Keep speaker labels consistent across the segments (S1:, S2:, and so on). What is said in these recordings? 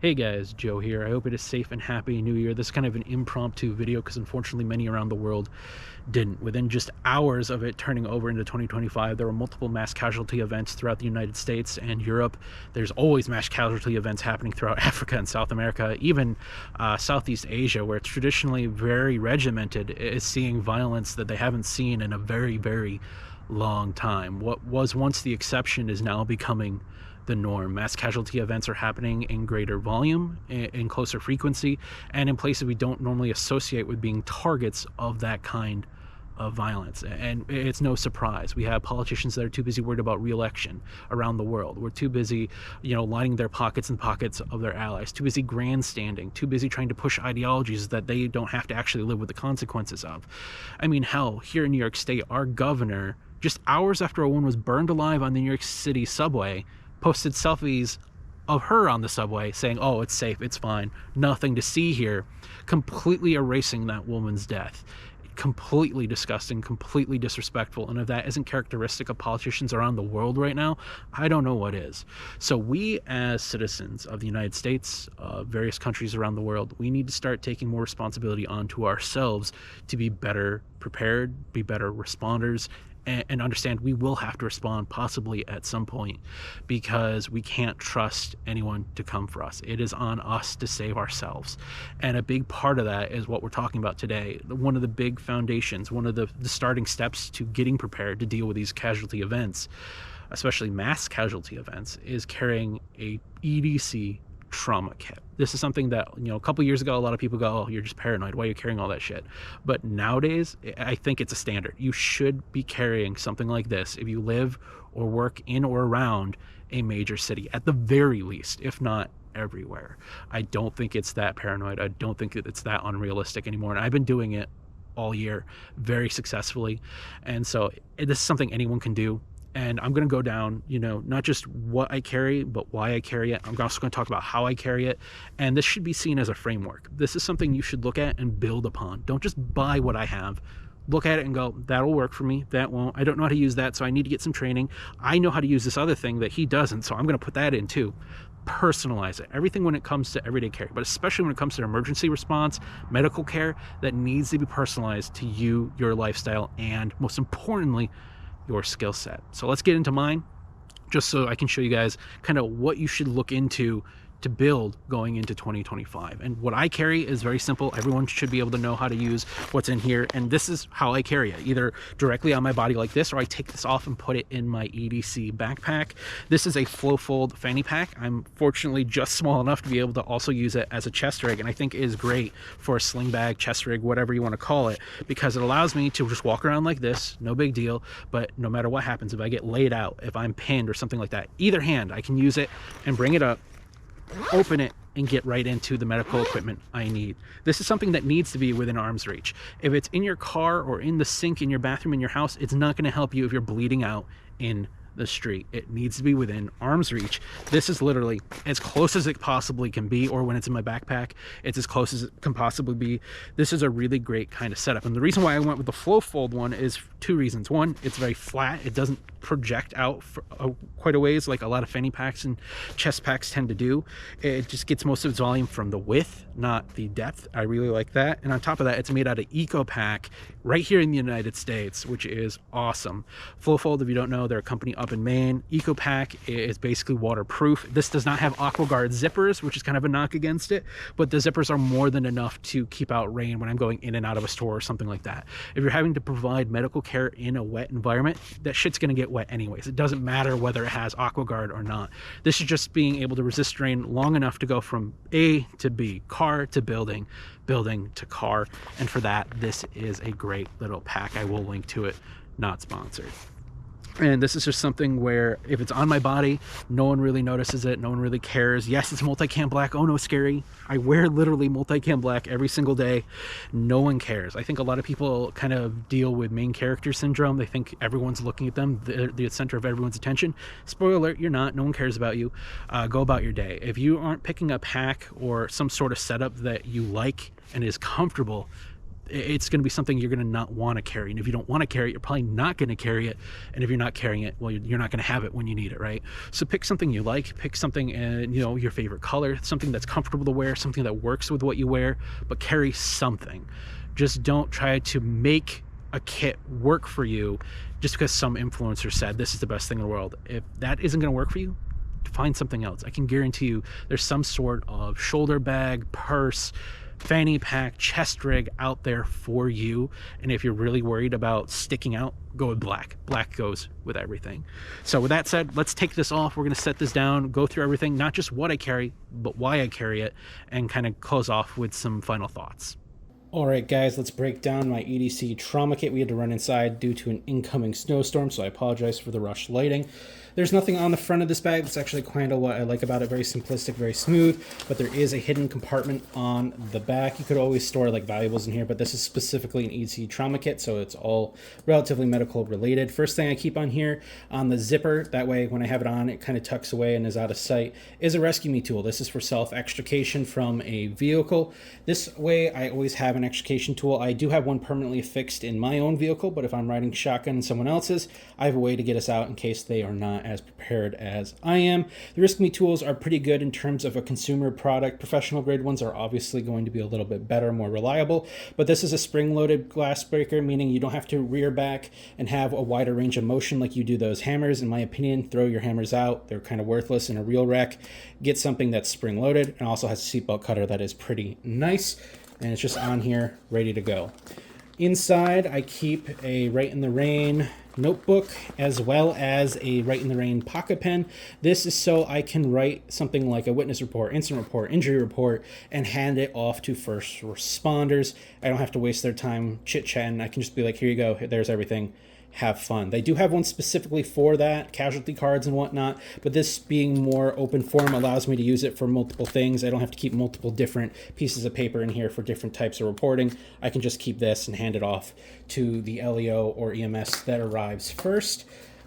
S1: Hey guys, Joe here. I hope it is safe and happy new year. This is kind of an impromptu video because unfortunately many around the world didn't. Within just hours of it turning over into 2025, there were multiple mass casualty events throughout the United States and Europe. There's always mass casualty events happening throughout Africa and South America, even Southeast Asia, where it's traditionally very regimented, is seeing violence that they haven't seen in a very, very long time. What was once the exception is now becoming the norm. Mass casualty events are happening in greater volume, in closer frequency, and in places we don't normally associate with being targets of that kind of violence. And it's no surprise. We have politicians that are too busy worried about re-election around the world. We're too busy, lining their pockets and pockets of their allies, too busy grandstanding, too busy trying to push ideologies that they don't have to actually live with the consequences of. I mean, hell, here in New York State, our governor, just hours after a woman was burned alive on the New York City subway, posted selfies of her on the subway saying, oh, it's safe, it's fine, nothing to see here, completely erasing that woman's death. Completely disgusting, completely disrespectful. And if that isn't characteristic of politicians around the world right now, I don't know what is. So we as citizens of the United States, various countries around the world, we need to start taking more responsibility onto ourselves to be better prepared, be better responders, and understand we will have to respond possibly at some point, because we can't trust anyone to come for us. It is on us to save ourselves. And a big part of that is what we're talking about today. One of the big foundations, one of the starting steps to getting prepared to deal with these casualty events, especially mass casualty events, is carrying a EDC trauma kit. This is something that, a couple years ago, a lot of people go, oh, you're just paranoid, why are you carrying all that shit? But nowadays, I think it's a standard. You should be carrying something like this if you live or work in or around a major city, at the very least, if not everywhere. I don't think it's that paranoid. I don't think it's that unrealistic anymore. And I've been doing it all year very successfully. And so this is something anyone can do. And I'm going to go down, not just what I carry, but why I carry it. I'm also going to talk about how I carry it. And this should be seen as a framework. This is something you should look at and build upon. Don't just buy what I have. Look at it and go, that'll work for me. That won't. I don't know how to use that, so I need to get some training. I know how to use this other thing that he doesn't, so I'm going to put that in too. Personalize it. Everything when it comes to everyday care, but especially when it comes to emergency response, medical care, that needs to be personalized to you, your lifestyle, and most importantly, your skill set. So let's get into mine, just so I can show you guys kind of what you should look into to build going into 2025. And what I carry is very simple. Everyone should be able to know how to use what's in here. And this is how I carry it, either directly on my body like this, or I take this off and put it in my EDC backpack. This is a flow fold fanny pack. I'm fortunately just small enough to be able to also use it as a chest rig, and I think it is great for a sling bag, chest rig, whatever you want to call it, because it allows me to just walk around like this, no big deal. But no matter what happens, if I get laid out, if I'm pinned or something like that, either hand, I can use it and bring it up, open it, and get right into the medical equipment I need. This is something that needs to be within arm's reach. If it's in your car or in the sink in your bathroom in your house, it's not going to help you if you're bleeding out in the street. It needs to be within arm's reach. This is literally as close as it possibly can be, or when it's in my backpack, it's as close as it can possibly be. This is a really great kind of setup. And the reason why I went with the flow fold one is two reasons. One, it's very flat. It doesn't project out for quite a ways like a lot of fanny packs and chest packs tend to do. It just gets most of its volume from the width, not the depth. I really like that. And on top of that, it's made out of EcoPack right here in the United States, which is awesome. Flowfold, if you don't know, they're a company up in Maine. EcoPack is basically waterproof. This does not have AquaGuard zippers, which is kind of a knock against it, but the zippers are more than enough to keep out rain when I'm going in and out of a store or something like that. If you're having to provide medical care in a wet environment, that shit's going to get wet anyways. It doesn't matter whether it has AquaGuard or not. This is just being able to resist rain long enough to go from A to B, car to building, building to car. And for that, this is a great little pack. I will link to it, not sponsored. And this is just something where if it's on my body, no one really notices it, no one really cares. Yes, it's multicam black. Oh no, scary. I wear literally multicam black every single day. No one cares. I think a lot of people kind of deal with main character syndrome. They think everyone's looking at them, they're the center of everyone's attention. Spoiler alert, you're not. No one cares about you. Go about your day. If you aren't picking a pack or some sort of setup that you like and is comfortable, it's going to be something you're going to not want to carry. And if you don't want to carry it, you're probably not going to carry it. And if you're not carrying it, well, you're not going to have it when you need it, right? So pick something you like, pick something in, you know, your favorite color, something that's comfortable to wear, something that works with what you wear, but carry something. Just don't try to make a kit work for you just because some influencer said this is the best thing in the world. If that isn't going to work for you, find something else. I can guarantee you there's some sort of shoulder bag, purse, fanny pack, chest rig out there for you. And if you're really worried about sticking out, go with black. Black goes with everything. So with that said, let's take this off. We're going to set this down, go through everything, not just what I carry, but why I carry it, and kind of close off with some final thoughts. All right, guys, let's break down my EDC trauma kit. We had to run inside due to an incoming snowstorm, so I apologize for the rush lighting. There's nothing on the front of this bag. That's actually kind of what I like about it. Very simplistic, very smooth, but there is a hidden compartment on the back. You could always store like valuables in here, but this is specifically an EDC trauma kit, so it's all relatively medical related. First thing I keep on here on the zipper, that way when I have it on, it kind of tucks away and is out of sight, is a Rescue Me tool. This is for self-extrication from a vehicle. This way I always have an extrication tool. I do have one permanently fixed in my own vehicle, but if I'm riding shotgun in someone else's, I have a way to get us out in case they are not as prepared as I am. The Rescue Me tools are pretty good in terms of a consumer product. Professional grade ones are obviously going to be a little bit better, more reliable, but this is a spring-loaded glass breaker, meaning you don't have to rear back and have a wider range of motion like you do those hammers. In my opinion, throw your hammers out. They're kind of worthless in a real wreck. Get something that's spring-loaded and also has a seatbelt cutter that is pretty nice, and it's just on here, ready to go. Inside, I keep a Right in the Rain notebook as well as a Right in the Rain pocket pen. This is so I can write something like a witness report, incident report, injury report, and hand it off to first responders. I don't have to waste their time chit-chatting. I can just be like, here you go, there's everything. Have fun. They do have one specifically for that, casualty cards and whatnot, but this being more open form allows me to use it for multiple things. I don't have to keep multiple different pieces of paper in here for different types of reporting. I can just keep this and hand it off to the LEO or EMS that arrives first.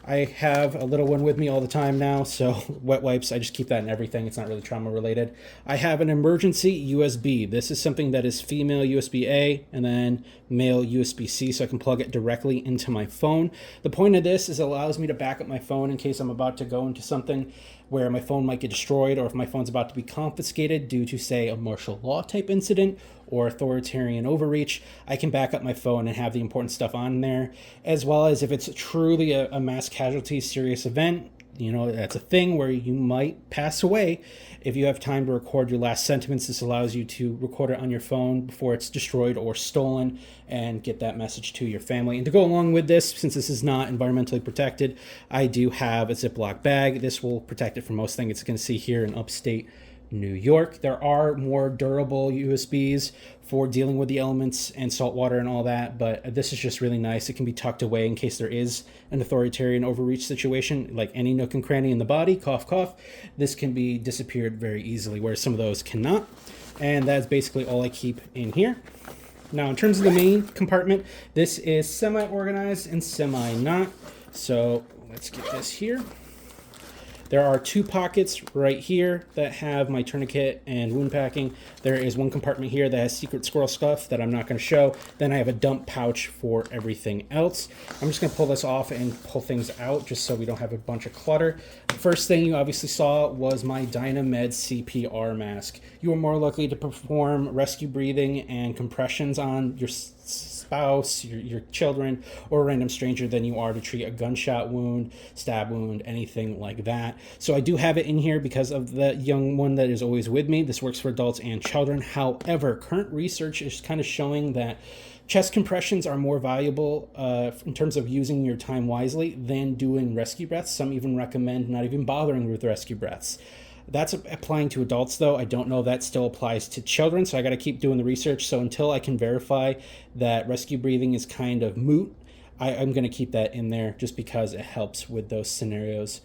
S1: I have a little one with me all the time now, so wet wipes, I just keep that in everything. It's not really trauma related. I have an emergency USB. This is something that is female USB-A and then male USB-C, so I can plug it directly into my phone. The point of this is it allows me to back up my phone in case I'm about to go into something where my phone might get destroyed, or if my phone's about to be confiscated due to, say, a martial law type incident or authoritarian overreach. I can back up my phone and have the important stuff on there, as well as if it's truly a mass casualty serious event. You know, that's a thing where you might pass away. If you have time to record your last sentiments, this allows you to record it on your phone before it's destroyed or stolen and get that message to your family. And to go along with this, since this is not environmentally protected, I do have a Ziploc bag. This will protect it from most things it's going to see here in upstate New York. There are more durable USBs for dealing with the elements and salt water and all that, but this is just really nice. It can be tucked away in case there is an authoritarian overreach situation, like any nook and cranny in the body, cough, cough. This can be disappeared very easily, whereas some of those cannot. And that's basically all I keep in here. Now, in terms of the main compartment, this is semi-organized and semi-not. So let's get this here. There are two pockets right here that have my tourniquet and wound packing. There is one compartment here that has secret squirrel stuff that I'm not going to show. Then I have a dump pouch for everything else. I'm just going to pull this off and pull things out just so we don't have a bunch of clutter. The first thing you obviously saw was my Dynamed CPR mask. You are more likely to perform rescue breathing and compressions on your spouse, your children, or a random stranger than you are to treat a gunshot wound, stab wound, anything like that. So I do have it in here because of the young one that is always with me. This works for adults and children. However, current research is kind of showing that chest compressions are more valuable in terms of using your time wisely than doing rescue breaths. Some even recommend not even bothering with rescue breaths. That's applying to adults, though. I don't know if that still applies to children, so I got to keep doing the research. So until I can verify that rescue breathing is kind of moot, I'm going to keep that in there just because it helps with those scenarios.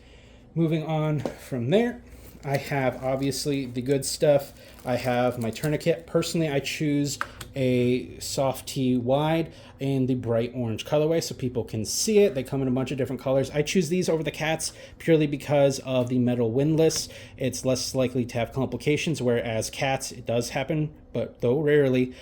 S1: Moving on from there, I have obviously the good stuff. I have my tourniquet. Personally, I choose a soft T wide in the bright orange colorway so people can see it. They come in a bunch of different colors. I choose these over the cats purely because of the metal windlass. It's less likely to have complications, whereas cats, it does happen, but though rarely,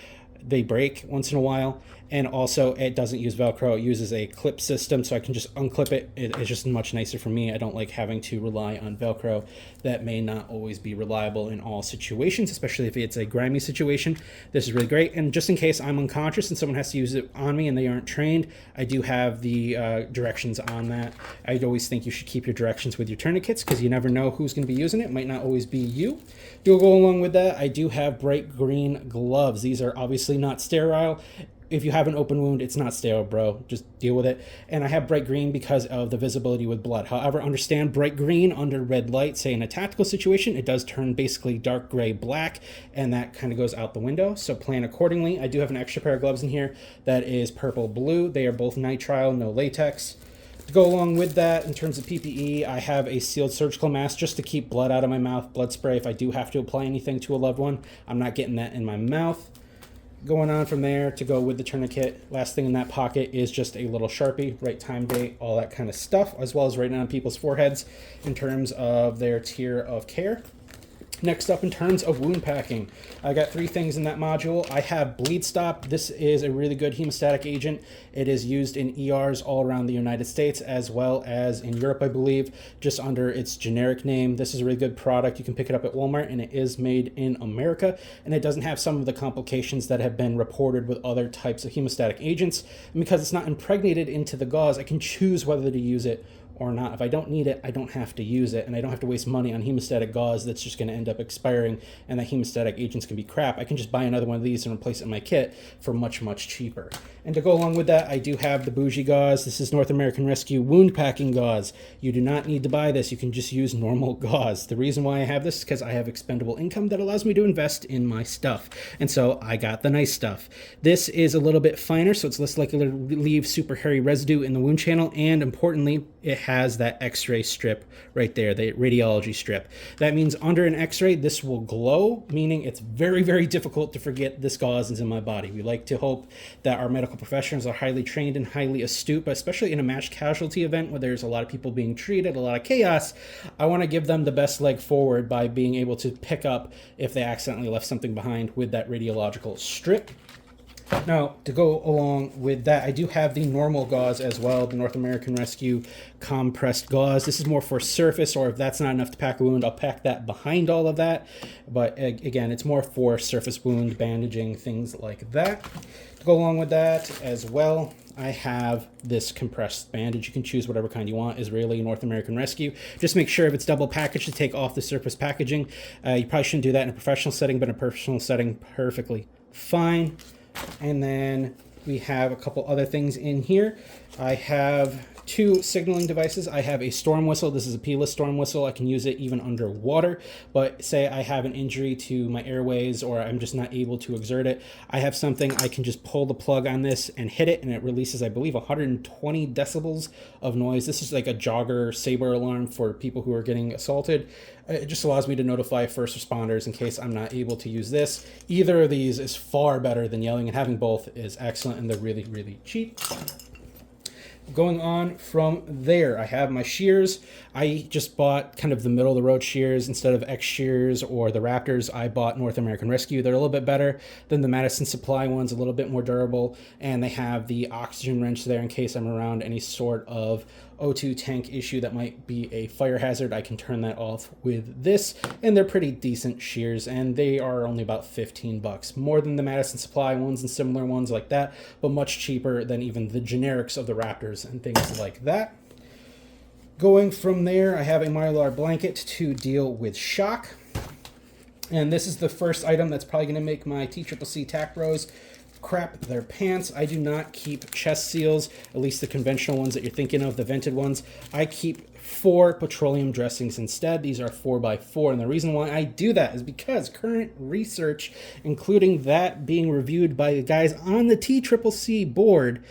S2: they break once in a while. And also, it doesn't use Velcro. It uses a clip system, so I can just unclip it. It's just much nicer for me. I don't like having to rely on Velcro. That may not always be reliable in all situations, especially if it's a grimy situation. This is really great. And just in case I'm unconscious and someone has to use it on me and they aren't trained, I do have the directions on that. I'd always think you should keep your directions with your tourniquets because you never know who's going to be using it. It might not always be you. To go along with that, I do have bright green gloves. These are obviously not sterile. If you have an open wound, it's not sterile, bro. Just deal with it. And I have bright green because of the visibility with blood. However, understand bright green under red light, say in a tactical situation, it does turn basically dark gray black, and that kind of goes out the window. So plan accordingly. I do have an extra pair of gloves in here that is purple blue. They are both nitrile, no latex. To go along with that, in terms of PPE, I have a sealed surgical mask just to keep blood out of my mouth, blood spray if I do have to apply anything to a loved one. I'm not getting that in my mouth. Going on from there to go with the tourniquet, last thing in that pocket is just a little Sharpie, right time, date, all that kind of stuff, as well as writing on people's foreheads in terms of their tier of care. Next up, in terms of wound packing, I got 3 things in that module. I have Bleed Stop. This is a really good hemostatic agent. It is used in ERs all around the United States as well as in Europe, I believe, just under its generic name. This is a really good product. You can pick it up at Walmart, and it is made in America, and it doesn't have some of the complications that have been reported with other types of hemostatic agents. And because it's not impregnated into the gauze, I can choose whether to use it or not. If I don't need it, I don't have to use it, and I don't have to waste money on hemostatic gauze that's just going to end up expiring, and the hemostatic agents can be crap. I can just buy another one of these and replace it in my kit for much, much cheaper. And to go along with that, I do have the bougie gauze. This is North American Rescue wound packing gauze. You do not need to buy this. You can just use normal gauze. The reason why I have this is because I have expendable income that allows me to invest in my stuff, and so I got the nice stuff. This is a little bit finer, so it's less likely to leave super hairy residue in the wound channel, and importantly, it has that x-ray strip right there, the radiology strip. That means under an x-ray, this will glow, meaning it's very, very difficult to forget this gauze is in my body. We like to hope that our medical professionals are highly trained and highly astute, but especially in a match casualty event where there's a lot of people being treated, a lot of chaos, I want to give them the best leg forward by being able to pick up if they accidentally left something behind with that radiological strip. Now, to go along with that, I do have the normal gauze as well, the North American Rescue compressed gauze. This is more for surface, or if that's not enough to pack a wound, I'll pack that behind all of that. But again, it's more for surface wound bandaging, things like that. To go along with that as well, I have this compressed bandage. You can choose whatever kind you want. Israeli, North American Rescue. Just make sure if it's double packaged to take off the surface packaging. You probably shouldn't do that in a professional setting, but in a personal setting, perfectly fine. And then we have a couple other things in here. I have 2 signaling devices. I have a storm whistle. This is a P-less storm whistle. I can use it even underwater, but say I have an injury to my airways or I'm just not able to exert it, I have something I can just pull the plug on this and hit it, and it releases, I believe, 120 decibels of noise. This is like a jogger saber alarm for people who are getting assaulted. It just allows me to notify first responders in case I'm not able to use this. Either of these is far better than yelling, and having both is excellent, and they're really, really cheap. Going on from there, I have my shears. I just bought kind of the middle of the road shears instead of X shears or the Raptors. I bought North American Rescue. They're a little bit better than the Madison Supply ones, a little bit more durable, and they have the oxygen wrench there in case I'm around any sort of O2 tank issue that might be a fire hazard. I can turn that off with this, and they're pretty decent shears, and they are only about $15, more than the Madison Supply ones and similar ones like that, but much cheaper than even the generics of the Raptors and things like that. Going from there, I have a Mylar blanket to deal with shock, and this is the first item that's probably going to make my TCCC TAC bros crap their pants. I do not keep chest seals, at least the conventional ones that you're thinking of, the vented ones. I keep 4 petroleum dressings instead. These are 4x4, and the reason why I do that is because current research, including that being reviewed by the guys on the TCCC board,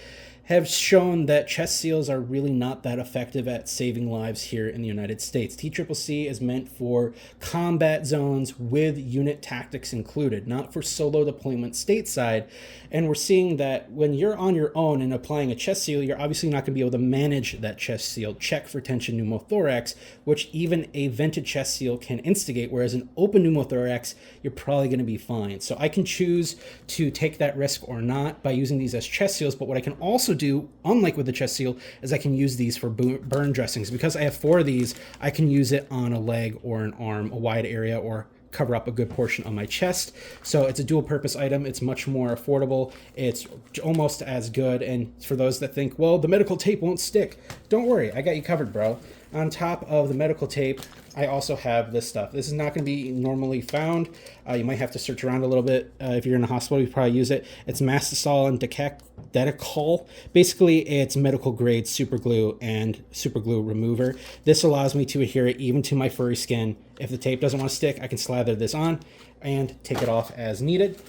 S2: have shown that chest seals are really not that effective at saving lives here in the United States. TCCC is meant for combat zones with unit tactics included, not for solo deployment stateside. And we're seeing that when you're on your own and applying a chest seal, you're obviously not going to be able to manage that chest seal, check for tension pneumothorax, which even a vented chest seal can instigate, whereas an open pneumothorax, you're probably going to be fine. So I can choose to take that risk or not by using these as chest seals, but what I can also do, unlike with the chest seal, is I can use these for burn dressings. Because I have 4 of these, I can use it on a leg or an arm, a wide area, or cover up a good portion of my chest. So it's a dual purpose item. It's much more affordable. It's almost as good. And for those that think, well, the medical tape won't stick, don't worry, I got you covered, bro. On top of the medical tape, I also have this stuff. This is not going to be normally found. You might have to search around a little bit. If you're in a hospital, you probably use it. It's mastosol and decacol. Basically, it's medical grade super glue and super glue remover. This allows me to adhere it even to my furry skin. If the tape doesn't want to stick, I can slather this on and take it off as needed.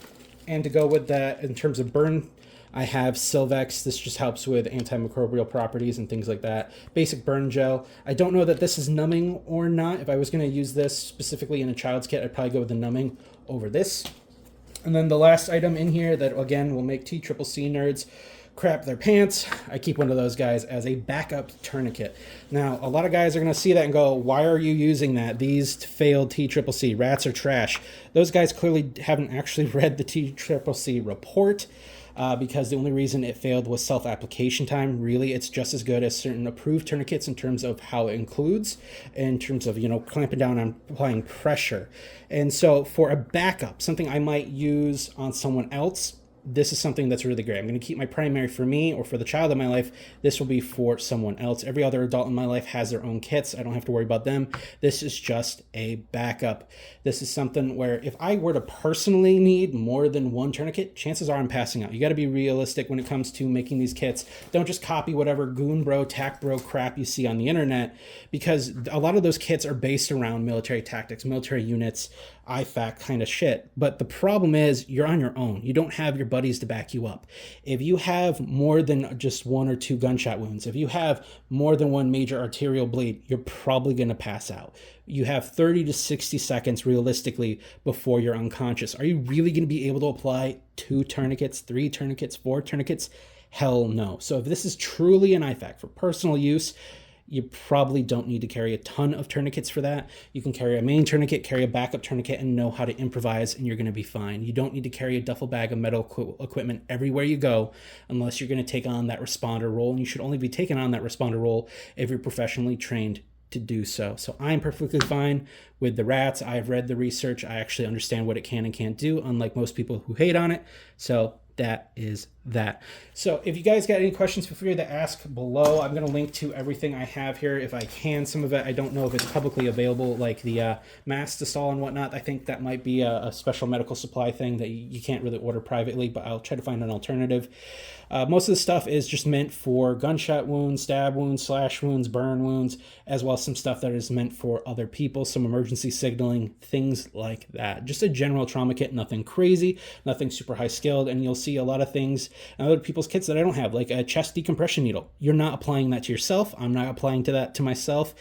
S2: And to go with that, in terms of burn, I have Silvex. This just helps with antimicrobial properties and things like that. Basic burn gel. I don't know that this is numbing or not. If I was going to use this specifically in a child's kit, I'd probably go with the numbing over this. And then the last item in here that, again, will make TCCC nerds crap their pants. I keep one of those guys as a backup tourniquet. Now, a lot of guys are going to see that and go, why are you using that? These failed TCCC. Rats are trash. Those guys clearly haven't actually read the TCCC report. Because the only reason it failed was self-application time. Really, it's just as good as certain approved tourniquets in terms of how it includes, in terms of, clamping down on applying pressure. And so for a backup, something I might use on someone else, this is something that's really great. I'm going to keep my primary for me or for the child in my life. This will be for someone else. Every other adult in my life has their own kits. I don't have to worry about them. This is just a backup. This is something where if I were to personally need more than one tourniquet, chances are I'm passing out. You got to be realistic when it comes to making these kits. Don't just copy whatever goon bro, tack bro crap you see on the internet, because a lot of those kits are based around military tactics, military units, IFAK kind of shit. But the problem is you're on your own. You don't have your buddies to back you up. If you have more than just 1 or 2 gunshot wounds, if you have more than 1 major arterial bleed, you're probably going to pass out. You have 30 to 60 seconds realistically before you're unconscious. Are you really going to be able to apply 2 tourniquets, 3 tourniquets, 4 tourniquets? Hell no. So if this is truly an IFAK for personal use, you probably don't need to carry a ton of tourniquets for that. You can carry a main tourniquet, carry a backup tourniquet, and know how to improvise, and you're going to be fine. You don't need to carry a duffel bag of medical equipment everywhere you go unless you're going to take on that responder role, and you should only be taking on that responder role if you're professionally trained to do so. So I'm perfectly fine with the rats. I've read the research. I actually understand what it can and can't do, unlike most people who hate on it. So that is that. So if you guys got any questions, feel free to ask below. I'm going to link to everything I have here if I can. Some of it I don't know if it's publicly available, like the mastosol and whatnot. I think that might be a special medical supply thing that you can't really order privately, but I'll try to find an alternative. Most of the stuff is just meant for gunshot wounds, stab wounds, slash wounds, burn wounds, as well as some stuff that is meant for other people, some emergency signaling, things like that. Just a general trauma kit, nothing crazy, nothing super high skilled, and you'll see a lot of things in other people's kits that I don't have, like a chest decompression needle. You're not applying that to yourself. I'm not applying that to myself.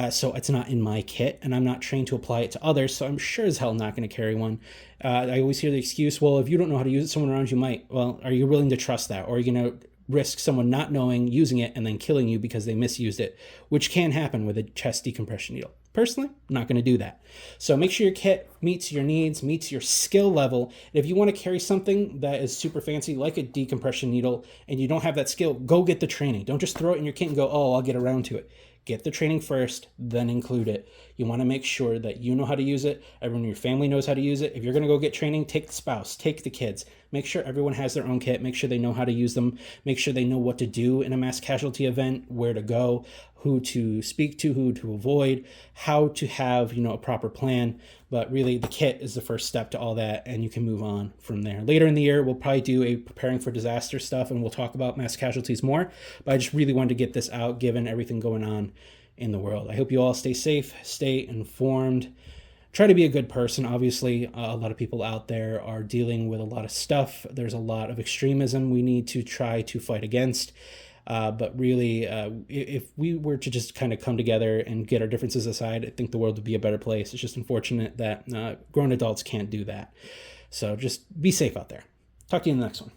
S2: So it's not in my kit, and I'm not trained to apply it to others, so I'm sure as hell not going to carry one. I always hear the excuse, well, if you don't know how to use it, someone around you might. Well, are you willing to trust that? Or are you going to risk someone not knowing, using it, and then killing you because they misused it, which can happen with a chest decompression needle? Personally, I'm not going to do that. So make sure your kit meets your needs, meets your skill level. And if you want to carry something that is super fancy, like a decompression needle, and you don't have that skill, go get the training. Don't just throw it in your kit and go, oh, I'll get around to it. Get the training first, then include it. You want to make sure that you know how to use it. Everyone in your family knows how to use it. If you're going to go get training, take the spouse, take the kids. Make sure everyone has their own kit. Make sure they know how to use them. Make sure they know what to do in a mass casualty event, where to go, who to speak to, who to avoid, how to have, a proper plan. But really, the kit is the first step to all that, and you can move on from there. Later in the year, we'll probably do a preparing for disaster stuff, and we'll talk about mass casualties more. But I just really wanted to get this out, given everything going on in the world. I hope you all stay safe, stay informed. try to be a good person. Obviously, a lot of people out there are dealing with a lot of stuff. There's a lot of extremism we need to try to fight against. But really, if we were to just kind of come together and get our differences aside, I think the world would be a better place. It's just unfortunate that grown adults can't do that. So just be safe out there. Talk to you in the next one.